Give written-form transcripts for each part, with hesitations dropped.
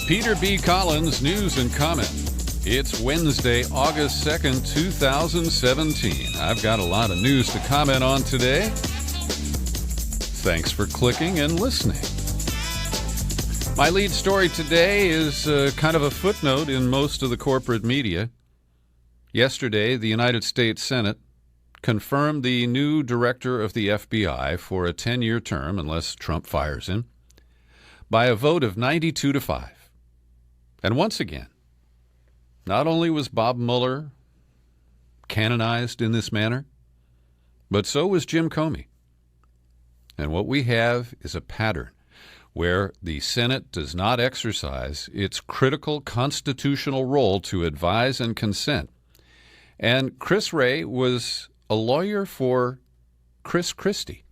Peter B. Collins, News and Comment. It's Wednesday, August 2nd, 2017. I've got a lot of news to comment on today. Thanks for clicking and listening. My lead story today is kind of a footnote in most of the corporate media. Yesterday, the United States Senate confirmed the new director of the FBI for a 10-year term, unless Trump fires him, by a vote of 92-5. And once again, not only was Bob Mueller canonized in this manner, but so was Jim Comey. And what we have is a pattern where the Senate does not exercise its critical constitutional role to advise and consent. And Chris Wray was a lawyer for Chris Christie.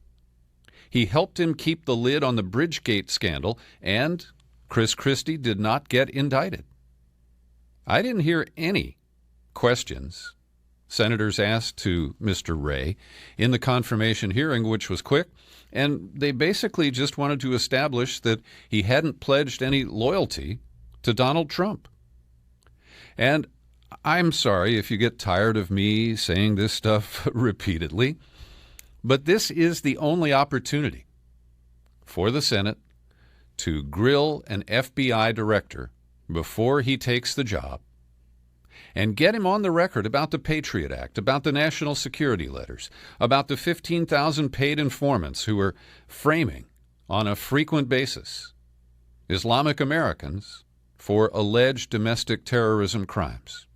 He helped him keep the lid on the Bridgegate scandal, and Chris Christie did not get indicted. I didn't hear any questions senators asked to Mr. Wray in the confirmation hearing, which was quick, and they basically just wanted to establish that he hadn't pledged any loyalty to Donald Trump. And I'm sorry if you get tired of me saying this stuff repeatedly, but this is the only opportunity for the Senate to grill an FBI director before he takes the job and get him on the record about the Patriot Act, about the national security letters, about the 15,000 paid informants who are framing on a frequent basis Islamic Americans for alleged domestic terrorism crimes.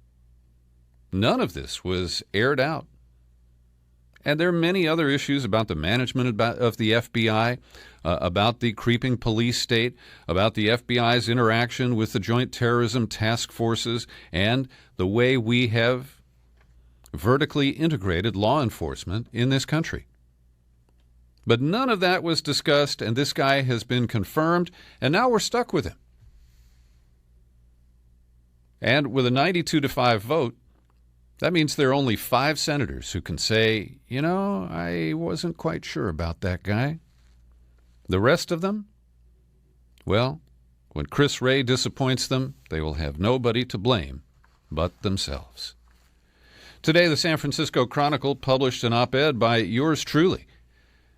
None of this was aired out. And there are many other issues about the management of the FBI, about the creeping police state, about the FBI's interaction with the Joint Terrorism Task Forces, and the way we have vertically integrated law enforcement in this country. But none of that was discussed, and this guy has been confirmed, and now we're stuck with him. And with a 92-5 vote, that means there are only 5 senators who can say, you know, I wasn't quite sure about that guy. The rest of them, well, when Chris Wray disappoints them, they will have nobody to blame but themselves. Today, the San Francisco Chronicle published an op-ed by yours truly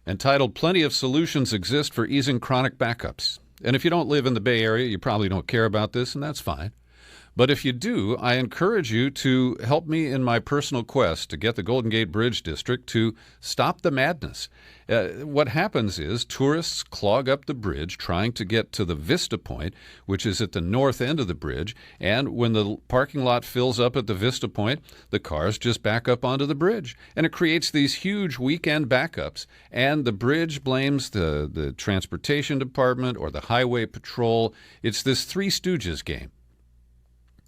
entitled "Plenty of Solutions Exist for Easing Chronic Backups." And if you don't live in the Bay Area, you probably don't care about this, and that's fine. But if you do, I encourage you to help me in my personal quest to get the Golden Gate Bridge District to stop the madness. What happens is tourists clog up the bridge trying to get to the Vista Point, which is at the north end of the bridge, and when the parking lot fills up at the Vista Point, the cars just back up onto the bridge. And it creates these huge weekend backups, and the bridge blames the transportation department or the highway patrol. It's this Three Stooges game.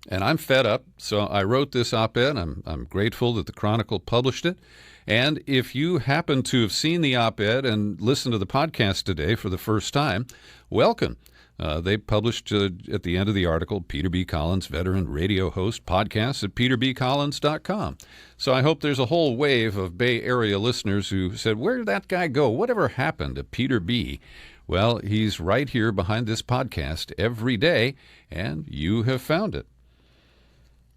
And I'm fed up, so I wrote this op-ed. I'm grateful that the Chronicle published it. And if you happen to have seen the op-ed and listened to the podcast today for the first time, welcome. They published at the end of the article, Peter B. Collins, veteran radio host, podcast at peterbcollins.com. So I hope there's a whole wave of Bay Area listeners who said, where did that guy go? Whatever happened to Peter B.? Well, he's right here behind this podcast every day, and you have found it.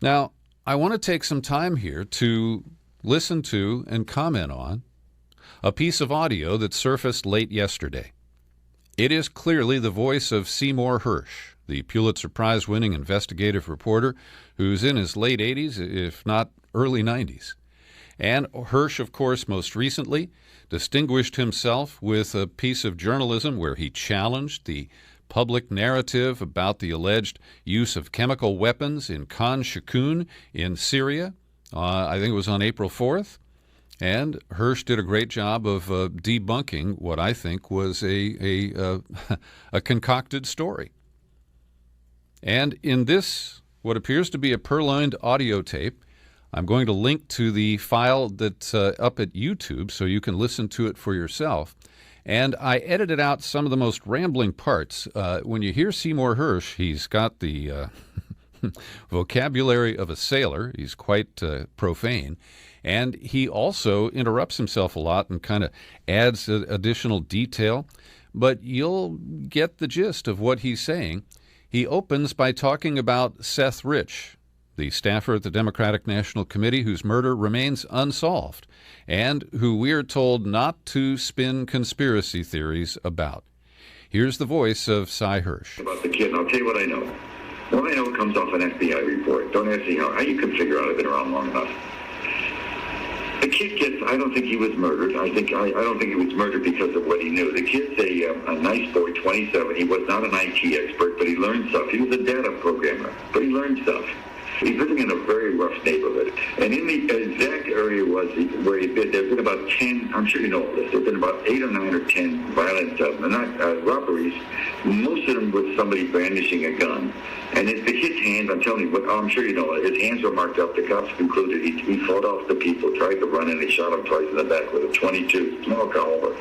Now, I want to take some time here to listen to and comment on a piece of audio that surfaced late yesterday. It is clearly the voice of Seymour Hersh, the Pulitzer Prize-winning investigative reporter who's in his late 80s, if not early 90s. And Hersh, of course, most recently distinguished himself with a piece of journalism where he challenged the public narrative about the alleged use of chemical weapons in Khan Shaykhun in Syria. I think it was on April 4th. And Hersh did a great job of debunking what I think was a concocted story. And in this, what appears to be a purloined audio tape, I'm going to link to the file that's up at YouTube so you can listen to it for yourself. And I edited out some of the most rambling parts. When you hear Seymour Hersh, he's got the vocabulary of a sailor. He's quite profane. And he also interrupts himself a lot and kind of adds additional detail. But you'll get the gist of what he's saying. He opens by talking about Seth Rich, the staffer at the Democratic National Committee whose murder remains unsolved and who we are told not to spin conspiracy theories about. Here's the voice of Cy Hirsch. About the kid, and I'll tell you what I know. What I know comes off an FBI report. Don't ask me how you can figure out. I've been around long enough. The kid gets, I don't think he was murdered. I don't think he was murdered because of what he knew. The kid's a nice boy, 27. He was not an IT expert, but he learned stuff. He was a data programmer, but he learned stuff. He's living in a very rough neighborhood. And in the exact area where he'd been, there's been about 10, I'm sure you know all this, there's been about 8 or 9 or 10 violent robberies, most of them with somebody brandishing a gun. And the kid's hands, I'm telling you, I'm sure you know, his hands were marked up. The cops concluded he fought off the people, tried to run, and they shot him twice in the back with a .22, small caliber.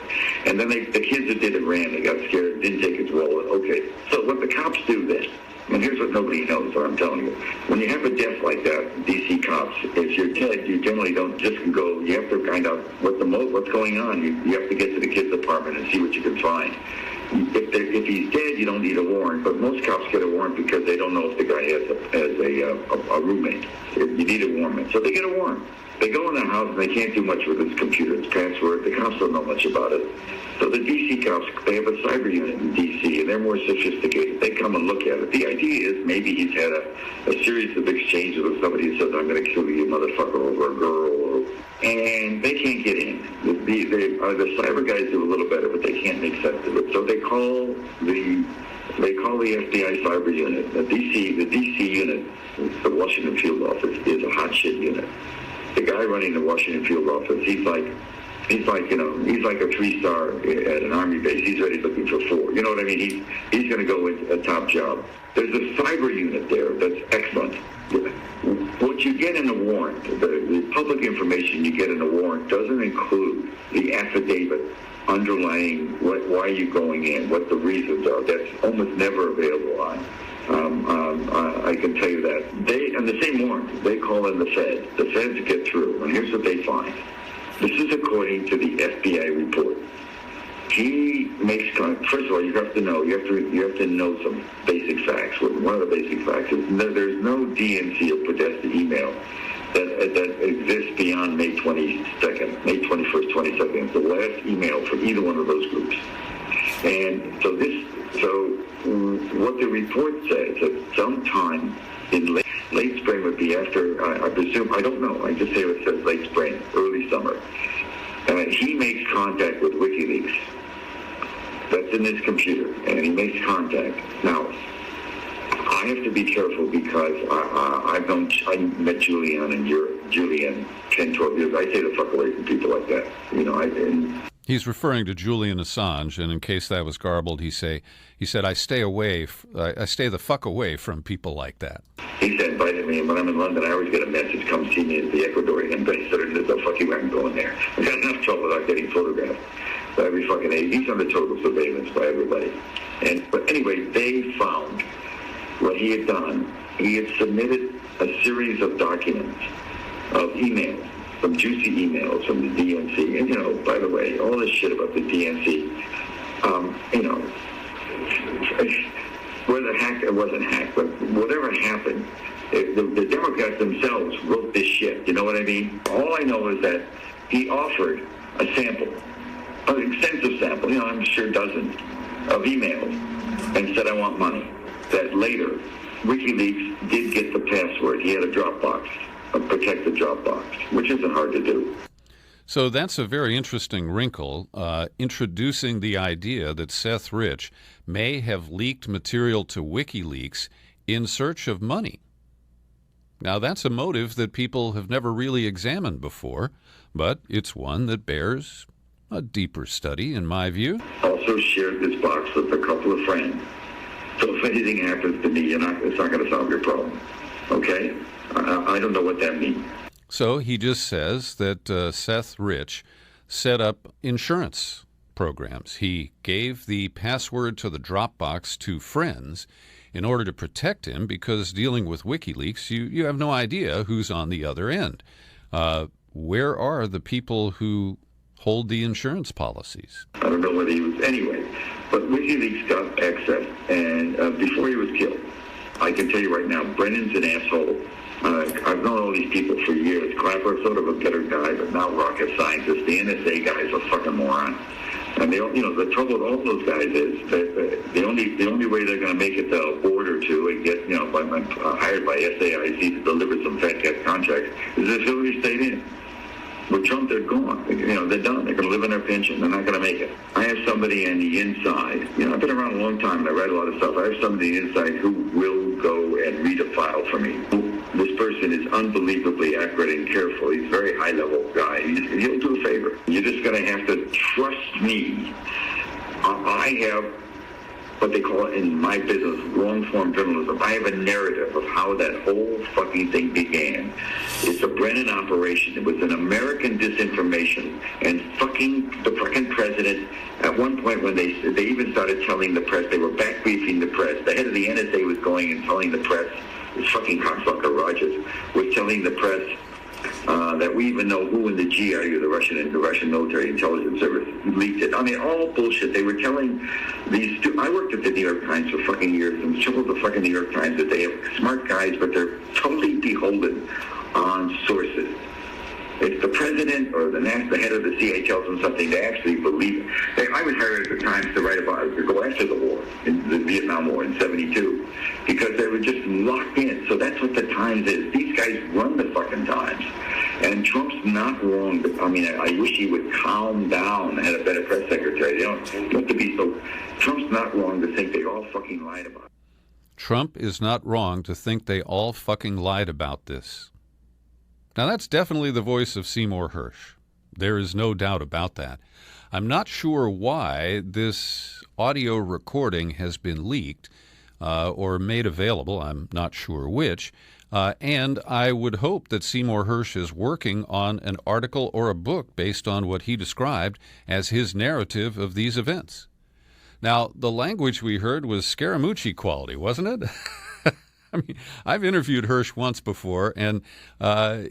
And then the kids that did it ran. They got scared, didn't take his wallet. Okay, so what the cops do then, and here's what nobody knows, what I'm telling you. When you have a death like that, D.C. cops, if you're dead, you generally don't just go. You have to find out what's going on. You have to get to the kid's apartment and see what you can find. If he's dead, you don't need a warrant, but most cops get a warrant because they don't know if the guy has a roommate. You need a warrant. So they get a warrant. They go in the house and they can't do much with his computer, his password. The cops don't know much about it. So the D.C. cops, they have a cyber unit in D.C., and they're more sophisticated. They come and look at it. The idea is maybe he's had a series of exchanges with somebody who says, I'm going to kill you, motherfucker, over a girl, and they can't get in. The cyber guys do a little better, but they can't make sense of it. So they call the FBI cyber unit. The D.C. unit, the Washington field office, is a hot shit unit. The guy running the Washington field office, he's like a 3-star at an army base. He's already looking for 4. You know what I mean? He's going to go with a top job. There's a cyber unit there that's excellent. What you get in a warrant, the public information you get in a warrant doesn't include the affidavit underlying why you're going in, what the reasons are. That's almost never available on. I can tell you that. On the same warrant, they call in the feds. The feds get through, and here's what they find. This is according to the FBI report. He makes, first of all, you have to know some basic facts. One of the basic facts is there's no DNC or Podesta email that exists beyond May 22nd, May 21st, 22nd. It's the last email from either one of those groups. And so what the report says that sometime in late spring would be after, I presume, I don't know, I just say it says late spring, early summer. He makes contact with WikiLeaks. That's in his computer, and he makes contact. Now, I have to be careful because I met Julian in Europe. Julian, 10, 12 years. I stay the fuck away from people like that. You know, He's referring to Julian Assange, and in case that was garbled, he said, I stay the fuck away from people like that. He said, invited me, and when I'm in London, I always get a message, come see me at the Ecuadorian ambassador, and the fuck you, I'm going there. I got enough trouble without getting photographed by every fucking age. He's under total surveillance by everybody. But anyway, they found what he had done. He had submitted a series of documents, of emails, some juicy emails from the DNC. And, you know, by the way, all this shit about the DNC, you know, whether hacked, it wasn't hacked, but whatever happened, the Democrats themselves wrote this shit. You know what I mean? All I know is that he offered a sample, an extensive sample, you know, I'm sure dozens of emails, and said, I want money. That later, WikiLeaks did get the password. He had a Dropbox, a protected Dropbox, which isn't hard to do. So that's a very interesting wrinkle, introducing the idea that Seth Rich may have leaked material to WikiLeaks in search of money. Now, that's a motive that people have never really examined before, but it's one that bears a deeper study, in my view. Also shared this box with a couple of friends. So if anything happens to me, it's not going to solve your problem. Okay? I don't know what that means. So he just says that Seth Rich set up insurance programs. He gave the password to the Dropbox to friends in order to protect him, because dealing with WikiLeaks, you have no idea who's on the other end. Where are the people who hold the insurance policies? I don't know whether he was... Anyway, But WikiLeaks got access, and before he was killed, I can tell you right now, Brennan's an asshole. I've known all these people for years. Clapper's sort of a better guy, but not rocket scientist. The NSA guy is a fucking moron. And the trouble with all those guys is that the only way they're going to make it to a board or two and get hired by SAIC to deliver some fat cat contracts is if Hillary stayed in. With Trump, they're gone. They're done. They're going to live on their pension. They're not going to make it. I have somebody on the inside. I've been around a long time and I write a lot of stuff. I have somebody on the inside who will go and read a file for me. This person is unbelievably accurate and careful. He's a very high-level guy. He'll do a favor. You're just going to have to trust me. I have what they call it in my business, long-form journalism. I have a narrative of how that whole fucking thing began. It's a Brennan operation. It was an American disinformation. And the fucking president, at one point when they even started telling the press, they were back-briefing the press. The head of the NSA was going and telling the press, this fucking cocksucker Rogers, was telling the press that we even know who in the GRU, the Russian Military Intelligence Service, leaked it. I mean, all bullshit. They were telling these I worked at the New York Times for fucking years, and some of the fucking New York Times that they have smart guys, but they're totally beholden on sources. If the president or the head of the CIA tells them something, they actually believe it. I was hired at the Times to go after the war, in the Vietnam War in '72, because they were just locked in. So that's what the Times is. These guys run the fucking Times. And Trump's not wrong. I mean, I wish he would calm down and had a better press secretary. They don't have to be so. Trump's not wrong to think they all fucking lied about it. Trump is not wrong to think they all fucking lied about this. Now, that's definitely the voice of Seymour Hersh. There is no doubt about that. I'm not sure why this audio recording has been leaked or made available. I'm not sure which. And I would hope that Seymour Hersh is working on an article or a book based on what he described as his narrative of these events. Now, the language we heard was Scaramucci quality, wasn't it? I mean, I've interviewed Hersh once before, and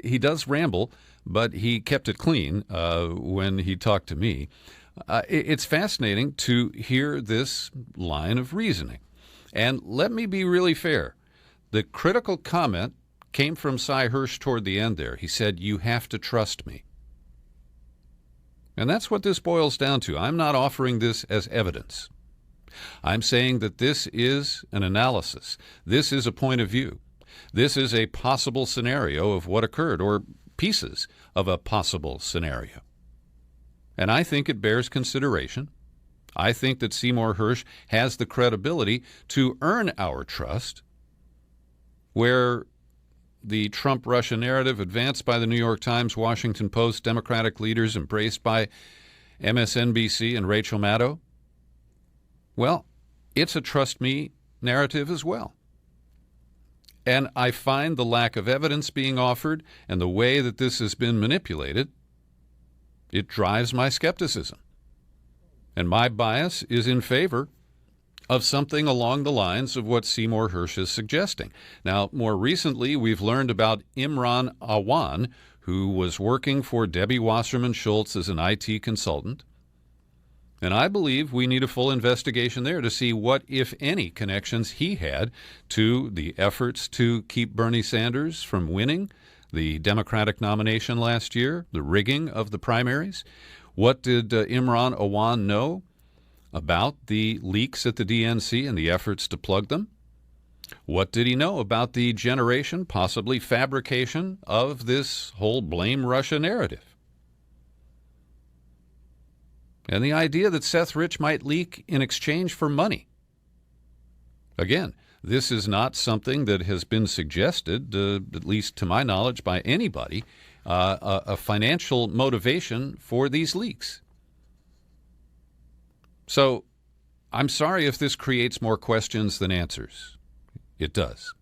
he does ramble, but he kept it clean when he talked to me. It's fascinating to hear this line of reasoning. And let me be really fair. The critical comment came from Cy Hersh toward the end there. He said, "You have to trust me." And that's what this boils down to. I'm not offering this as evidence. I'm saying that this is an analysis. This is a point of view. This is a possible scenario of what occurred, or pieces of a possible scenario. And I think it bears consideration. I think that Seymour Hersh has the credibility to earn our trust, where the Trump-Russia narrative advanced by the New York Times, Washington Post, Democratic leaders embraced by MSNBC and Rachel Maddow, well, it's a trust me narrative as well. And I find the lack of evidence being offered and the way that this has been manipulated, it drives my skepticism. And my bias is in favor of something along the lines of what Seymour Hersh is suggesting. Now, more recently, we've learned about Imran Awan, who was working for Debbie Wasserman Schultz as an IT consultant. And I believe we need a full investigation there to see what, if any, connections he had to the efforts to keep Bernie Sanders from winning the Democratic nomination last year, the rigging of the primaries. What did Imran Awan know about the leaks at the DNC and the efforts to plug them? What did he know about the generation, possibly fabrication, of this whole blame Russia narrative? And the idea that Seth Rich might leak in exchange for money. Again, this is not something that has been suggested, at least to my knowledge, by anybody, a financial motivation for these leaks. So I'm sorry if this creates more questions than answers. It does.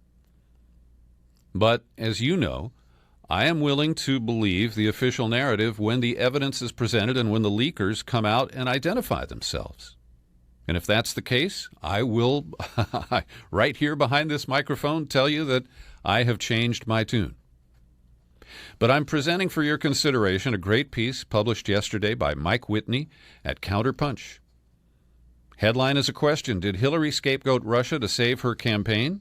But as you know, I am willing to believe the official narrative when the evidence is presented and when the leakers come out and identify themselves. And if that's the case, I will, right here behind this microphone, tell you that I have changed my tune. But I'm presenting for your consideration a great piece published yesterday by Mike Whitney at Counterpunch. Headline is a question: did Hillary scapegoat Russia to save her campaign?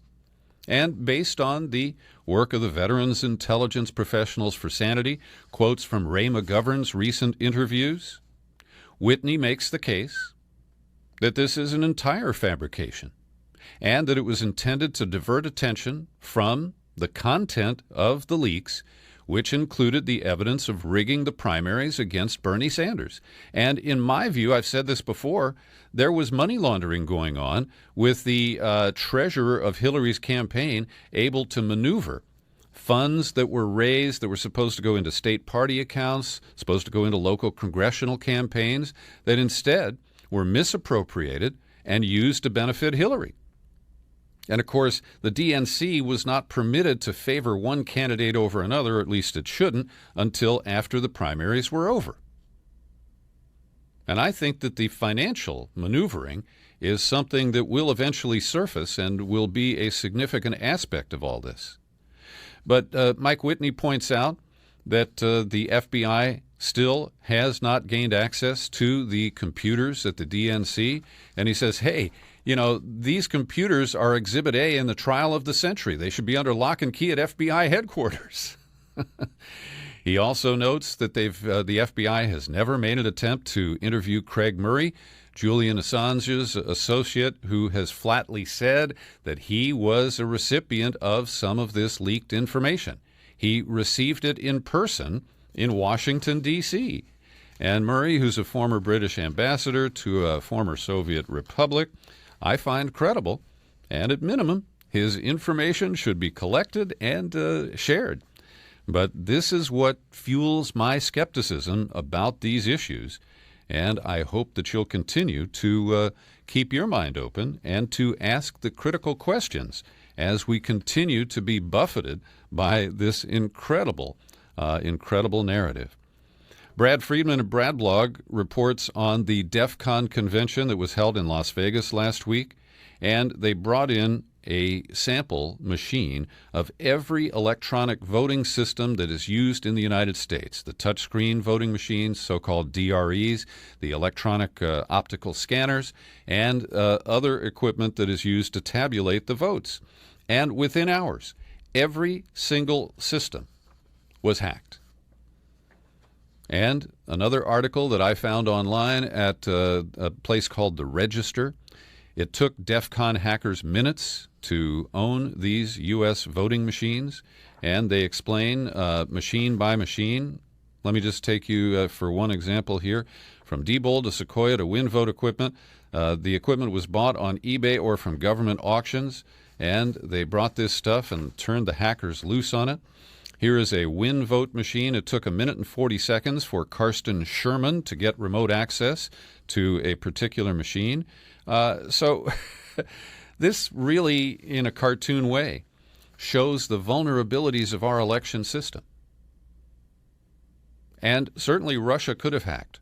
And based on the work of the Veterans Intelligence Professionals for Sanity, quotes from Ray McGovern's recent interviews, Whitney makes the case that this is an entire fabrication and that it was intended to divert attention from the content of the leaks, which included the evidence of rigging the primaries against Bernie Sanders. And in my view, I've said this before, there was money laundering going on with the treasurer of Hillary's campaign able to maneuver funds that were raised that were supposed to go into state party accounts, supposed to go into local congressional campaigns, that instead were misappropriated and used to benefit Hillary. And, of course, the DNC was not permitted to favor one candidate over another, or at least it shouldn't, until after the primaries were over. And I think that the financial maneuvering is something that will eventually surface and will be a significant aspect of all this. But Mike Whitney points out that the FBI still has not gained access to the computers at the DNC. And he says, hey, you know, these computers are Exhibit A in the trial of the century. They should be under lock and key at FBI headquarters. He also notes that the FBI has never made an attempt to interview Craig Murray, Julian Assange's associate, who has flatly said that he was a recipient of some of this leaked information. He received it in person in Washington, D.C. And Murray, who's a former British ambassador to a former Soviet republic, I find credible, and at minimum, his information should be collected and shared. But this is what fuels my skepticism about these issues, and I hope that you'll continue to keep your mind open and to ask the critical questions as we continue to be buffeted by this incredible narrative. Brad Friedman of Bradblog reports on the DEF CON convention that was held in Las Vegas last week, and they brought in a sample machine of every electronic voting system that is used in the United States, the touchscreen voting machines, so-called DREs, the electronic optical scanners, and other equipment that is used to tabulate the votes. And within hours, every single system was hacked. And another article that I found online at a place called The Register, it took DEF CON hackers minutes to own these U.S. voting machines, and they explain machine by machine. Let me just take you for one example here. From Diebold to Sequoia to WinVote equipment, the equipment was bought on eBay or from government auctions, and they brought this stuff and turned the hackers loose on it. Here is a WinVote machine. It took 1 minute and 40 seconds for Karsten Sherman to get remote access to a particular machine. So this really, in a cartoon way, shows the vulnerabilities of our election system. And certainly Russia could have hacked.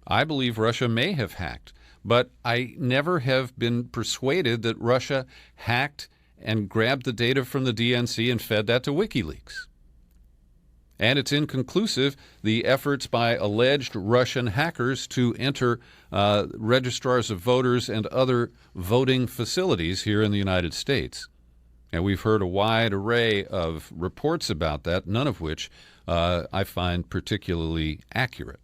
I believe Russia may have hacked, but I never have been persuaded that Russia hacked and grabbed the data from the DNC and fed that to WikiLeaks. And it's inconclusive, the efforts by alleged Russian hackers to enter registrars of voters and other voting facilities here in the United States. And we've heard a wide array of reports about that, none of which I find particularly accurate.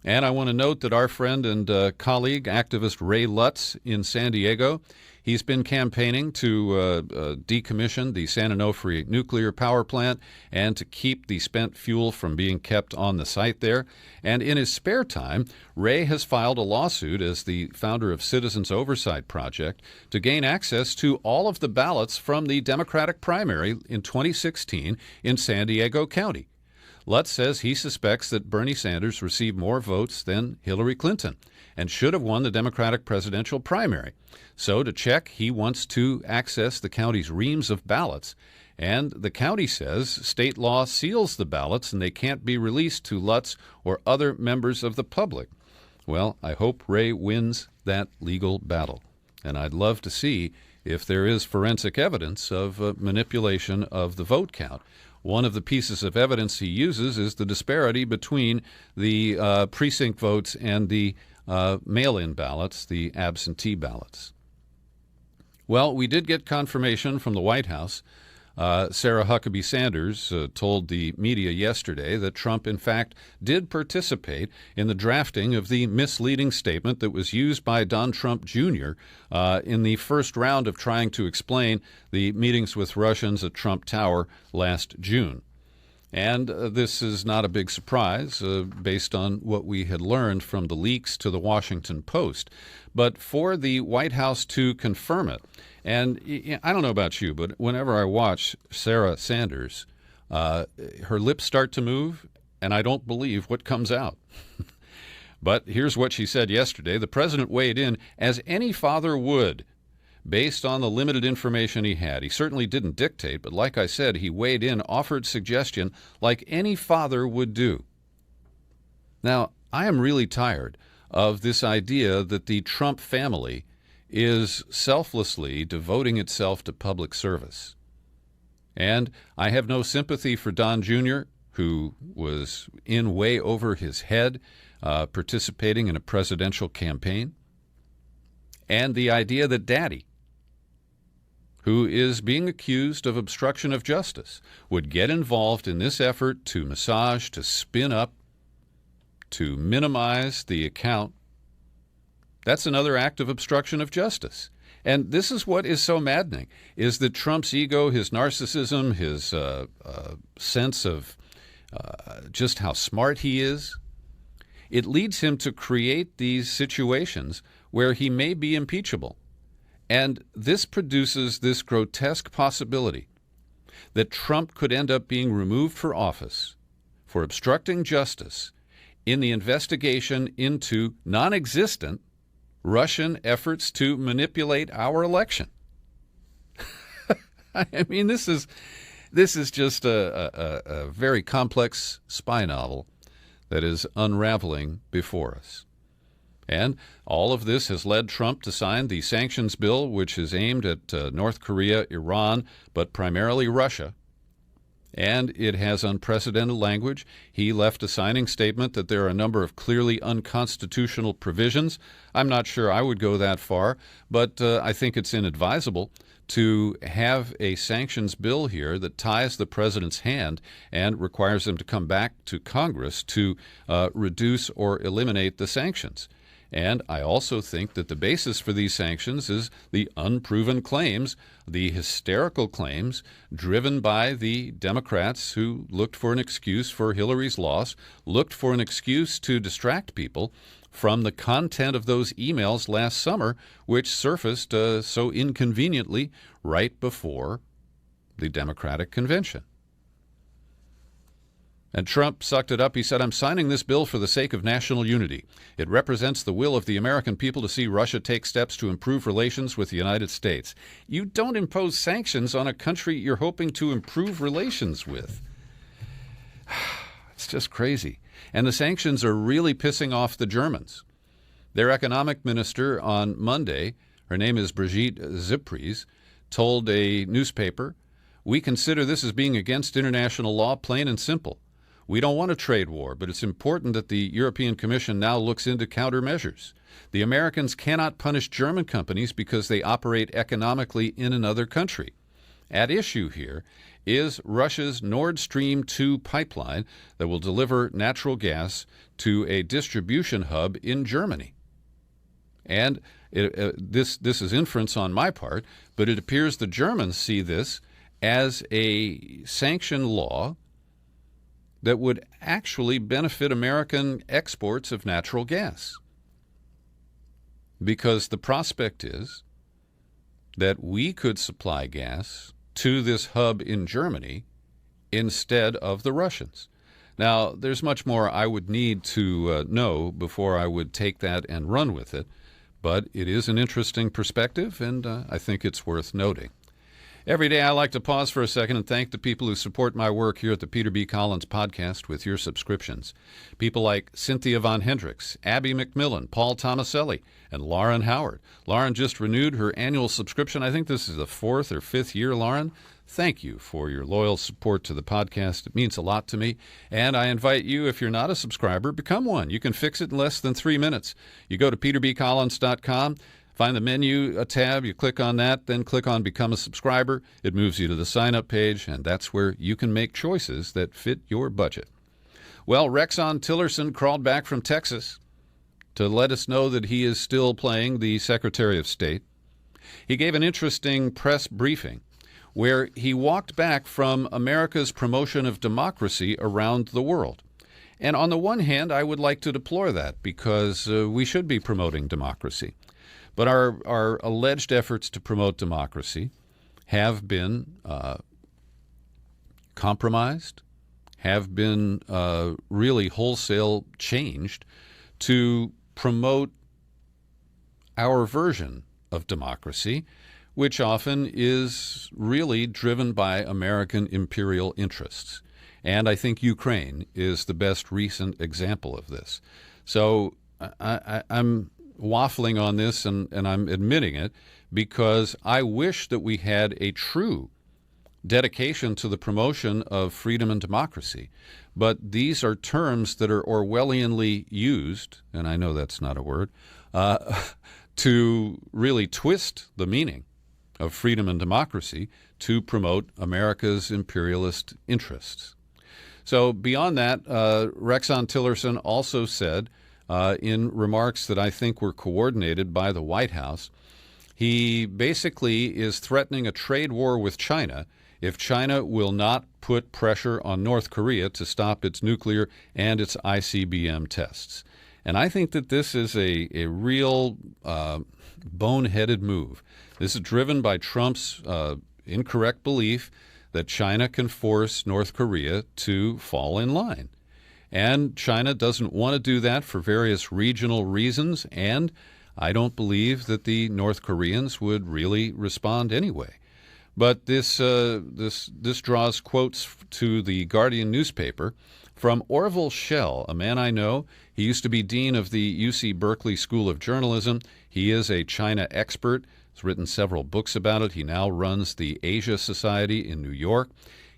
And I want to note that our friend and colleague, activist Ray Lutz in San Diego, he's been campaigning to decommission the San Onofre nuclear power plant and to keep the spent fuel from being kept on the site there. And in his spare time, Ray has filed a lawsuit as the founder of Citizens Oversight Project to gain access to all of the ballots from the Democratic primary in 2016 in San Diego County. Lutz says he suspects that Bernie Sanders received more votes than Hillary Clinton and should have won the Democratic presidential primary. So to check, he wants to access the county's reams of ballots. And the county says state law seals the ballots and they can't be released to Lutz or other members of the public. Well, I hope Ray wins that legal battle. And I'd love to see if there is forensic evidence of manipulation of the vote count. One of the pieces of evidence he uses is the disparity between the precinct votes and the mail-in ballots, the absentee ballots. Well, we did get confirmation from the White House. Sarah Huckabee Sanders told the media yesterday that Trump, in fact, did participate in the drafting of the misleading statement that was used by Don Trump Jr. In the first round of trying to explain the meetings with Russians at Trump Tower last June. And this is not a big surprise based on what we had learned from the leaks to the Washington Post. But for the White House to confirm it, and I don't know about you, but whenever I watch Sarah Sanders, her lips start to move, and I don't believe what comes out. But here's what she said yesterday. The president weighed in as any father would, based on the limited information he had. He certainly didn't dictate, but like I said, he weighed in, offered suggestion like any father would do. Now, I am really tired of this idea that the Trump family is selflessly devoting itself to public service. And I have no sympathy for Don Jr., who was in way over his head, participating in a presidential campaign. And the idea that Daddy, who is being accused of obstruction of justice, would get involved in this effort to massage, to spin up, to minimize the account. That's another act of obstruction of justice. And this is what is so maddening, is that Trump's ego, his narcissism, his sense of just how smart he is, it leads him to create these situations where he may be impeachable. And this produces this grotesque possibility that Trump could end up being removed for office for obstructing justice in the investigation into non-existent Russian efforts to manipulate our election. I mean, this is just a very complex spy novel that is unraveling before us. And all of this has led Trump to sign the sanctions bill, which is aimed at North Korea, Iran, but primarily Russia. And it has unprecedented language. He left a signing statement that there are a number of clearly unconstitutional provisions. I'm not sure I would go that far, but I think it's inadvisable to have a sanctions bill here that ties the president's hand and requires him to come back to Congress to reduce or eliminate the sanctions. And I also think that the basis for these sanctions is the unproven claims, the hysterical claims driven by the Democrats who looked for an excuse for Hillary's loss, looked for an excuse to distract people from the content of those emails last summer, which surfaced so inconveniently right before the Democratic convention. And Trump sucked it up. He said, "I'm signing this bill for the sake of national unity. It represents the will of the American people to see Russia take steps to improve relations with the United States." You don't impose sanctions on a country you're hoping to improve relations with. It's just crazy. And the sanctions are really pissing off the Germans. Their economic minister on Monday, her name is Brigitte Zypries, told a newspaper, "We consider this as being against international law, plain and simple. We don't want a trade war, but it's important that the European Commission now looks into countermeasures. The Americans cannot punish German companies because they operate economically in another country. At issue here is Russia's Nord Stream 2 pipeline that will deliver natural gas to a distribution hub in Germany." And this is inference on my part, but it appears the Germans see this as a sanction law that would actually benefit American exports of natural gas. Because the prospect is that we could supply gas to this hub in Germany instead of the Russians. Now, there's much more I would need to know before I would take that and run with it, but it is an interesting perspective, and I think it's worth noting. Every day I like to pause for a second and thank the people who support my work here at the Peter B. Collins Podcast with your subscriptions. People like Cynthia Von Hendricks, Abby McMillan, Paul Tomaselli, and Lauren Howard. Lauren just renewed her annual subscription. I think this is the 4th or 5th year, Lauren. Thank you for your loyal support to the podcast. It means a lot to me. And I invite you, if you're not a subscriber, become one. You can fix it in less than 3 minutes. You go to peterbcollins.com, find the menu tab, you click on that, then click on Become a Subscriber. It moves you to the sign-up page, and that's where you can make choices that fit your budget. Well, Rexon Tillerson crawled back from Texas to let us know that he is still playing the Secretary of State. He gave an interesting press briefing where he walked back from America's promotion of democracy around the world. And on the one hand, I would like to deplore that because we should be promoting democracy. But our alleged efforts to promote democracy have been compromised, have been really wholesale changed to promote our version of democracy, which often is really driven by American imperial interests. And I think Ukraine is the best recent example of this. So I'm waffling on this, and I'm admitting it, because I wish that we had a true dedication to the promotion of freedom and democracy. But these are terms that are Orwellianly used, and I know that's not a word, to really twist the meaning of freedom and democracy to promote America's imperialist interests. So beyond that, Rexon Tillerson also said in remarks that I think were coordinated by the White House, he basically is threatening a trade war with China if China will not put pressure on North Korea to stop its nuclear and its ICBM tests. And I think that this is a real boneheaded move. This is driven by Trump's incorrect belief that China can force North Korea to fall in line. And China doesn't want to do that for various regional reasons, and I don't believe that the North Koreans would really respond anyway. But this draws quotes to the Guardian newspaper from Orville Schell, a man I know. He used to be dean of the UC Berkeley School of Journalism. He is a China expert. He's written several books about it. He now runs the Asia Society in New York.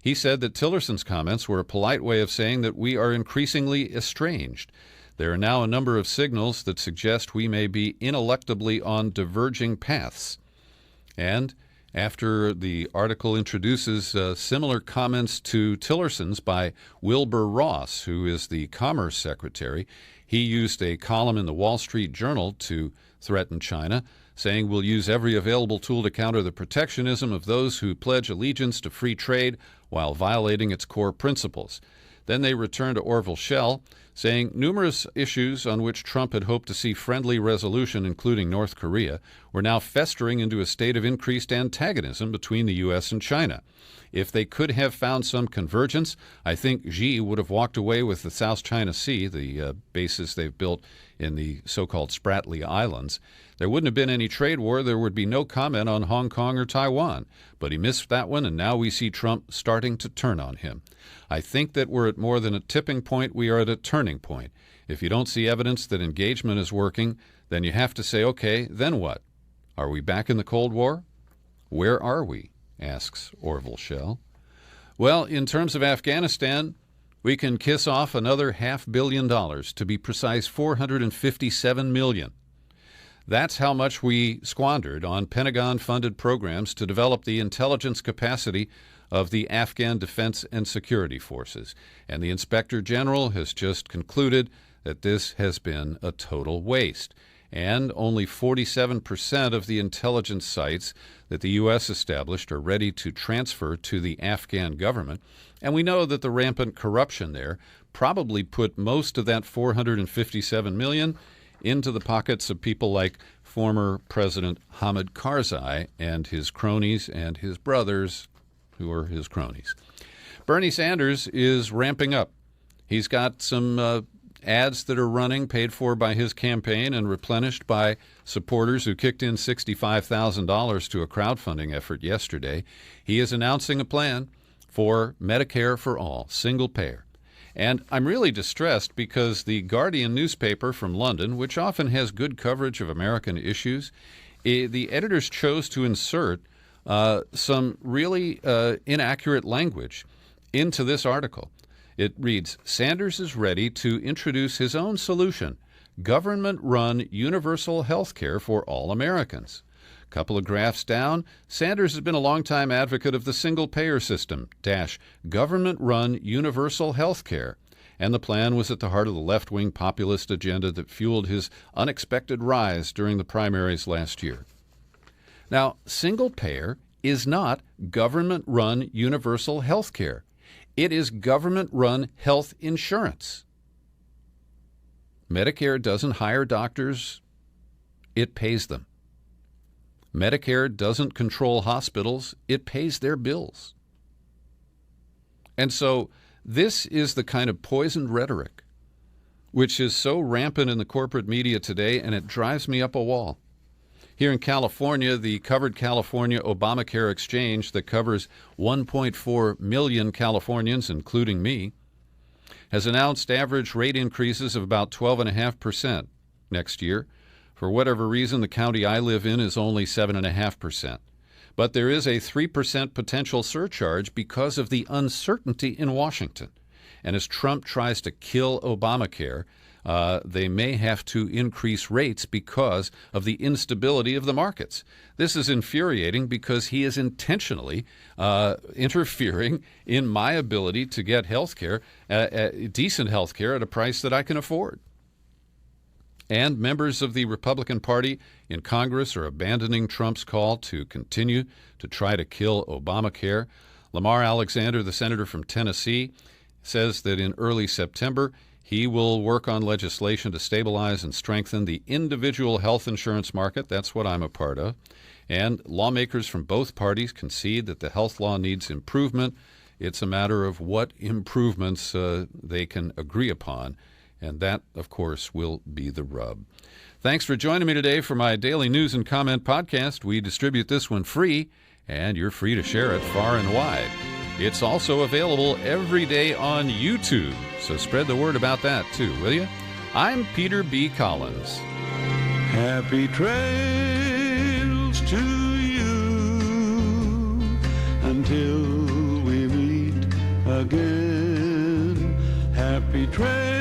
He said that Tillerson's comments were a polite way of saying that we are increasingly estranged. There are now a number of signals that suggest we may be ineluctably on diverging paths. And after the article introduces similar comments to Tillerson's by Wilbur Ross, who is the Commerce Secretary, he used a column in the Wall Street Journal to threaten China, saying we'll use every available tool to counter the protectionism of those who pledge allegiance to free trade while violating its core principles. Then they returned to Orville Schell, saying numerous issues on which Trump had hoped to see friendly resolution, including North Korea, were now festering into a state of increased antagonism between the U.S. and China. If they could have found some convergence, I think Xi would have walked away with the South China Sea, the bases they've built in the so-called Spratly Islands. There wouldn't have been any trade war. There would be no comment on Hong Kong or Taiwan. But he missed that one, and now we see Trump starting to turn on him. I think that we're at more than a tipping point. We are at a turning point. If you don't see evidence that engagement is working, then you have to say, okay, then what? Are we back in the Cold War? Where are we? Asks Orville Schell. Well, in terms of Afghanistan, we can kiss off another $500 million, to be precise, $457 million. That's how much we squandered on Pentagon-funded programs to develop the intelligence capacity of the Afghan Defense and Security Forces. And the Inspector General has just concluded that this has been a total waste. And only 47% of the intelligence sites that the U.S. established are ready to transfer to the Afghan government. And we know that the rampant corruption there probably put most of that $457 million into the pockets of people like former President Hamid Karzai and his cronies and his brothers, who are his cronies. Bernie Sanders is ramping up. He's got some ads that are running, paid for by his campaign and replenished by supporters who kicked in $65,000 to a crowdfunding effort yesterday. He is announcing a plan for Medicare for all, single payer. And I'm really distressed because the Guardian newspaper from London, which often has good coverage of American issues, the editors chose to insert some really inaccurate language into this article. It reads, Sanders is ready to introduce his own solution, government-run universal health care for all Americans. A couple of graphs down, Sanders has been a longtime advocate of the single-payer system, government-run universal health care. And the plan was at the heart of the left-wing populist agenda that fueled his unexpected rise during the primaries last year. Now, single-payer is not government-run universal health care. It is government-run health insurance. Medicare doesn't hire doctors. It pays them. Medicare doesn't control hospitals. It pays their bills. And so this is the kind of poisoned rhetoric which is so rampant in the corporate media today, and it drives me up a wall. Here in California, the Covered California Obamacare Exchange that covers 1.4 million Californians, including me, has announced average rate increases of about 12.5% next year. For whatever reason, the county I live in is only 7.5%. But there is a 3% potential surcharge because of the uncertainty in Washington. And as Trump tries to kill Obamacare, they may have to increase rates because of the instability of the markets. This is infuriating because he is intentionally interfering in my ability to get health care, decent health care at a price that I can afford. And members of the Republican Party in Congress are abandoning Trump's call to continue to try to kill Obamacare. Lamar Alexander, the senator from Tennessee, says that in early September, he will work on legislation to stabilize and strengthen the individual health insurance market. That's what I'm a part of. And lawmakers from both parties concede that the health law needs improvement. It's a matter of what improvements they can agree upon. And that, of course, will be the rub. Thanks for joining me today for my daily news and comment podcast. We distribute this one free, and you're free to share it far and wide. It's also available every day on YouTube, so spread the word about that too, will you? I'm Peter B. Collins. Happy trails to you until we meet again. Happy trails.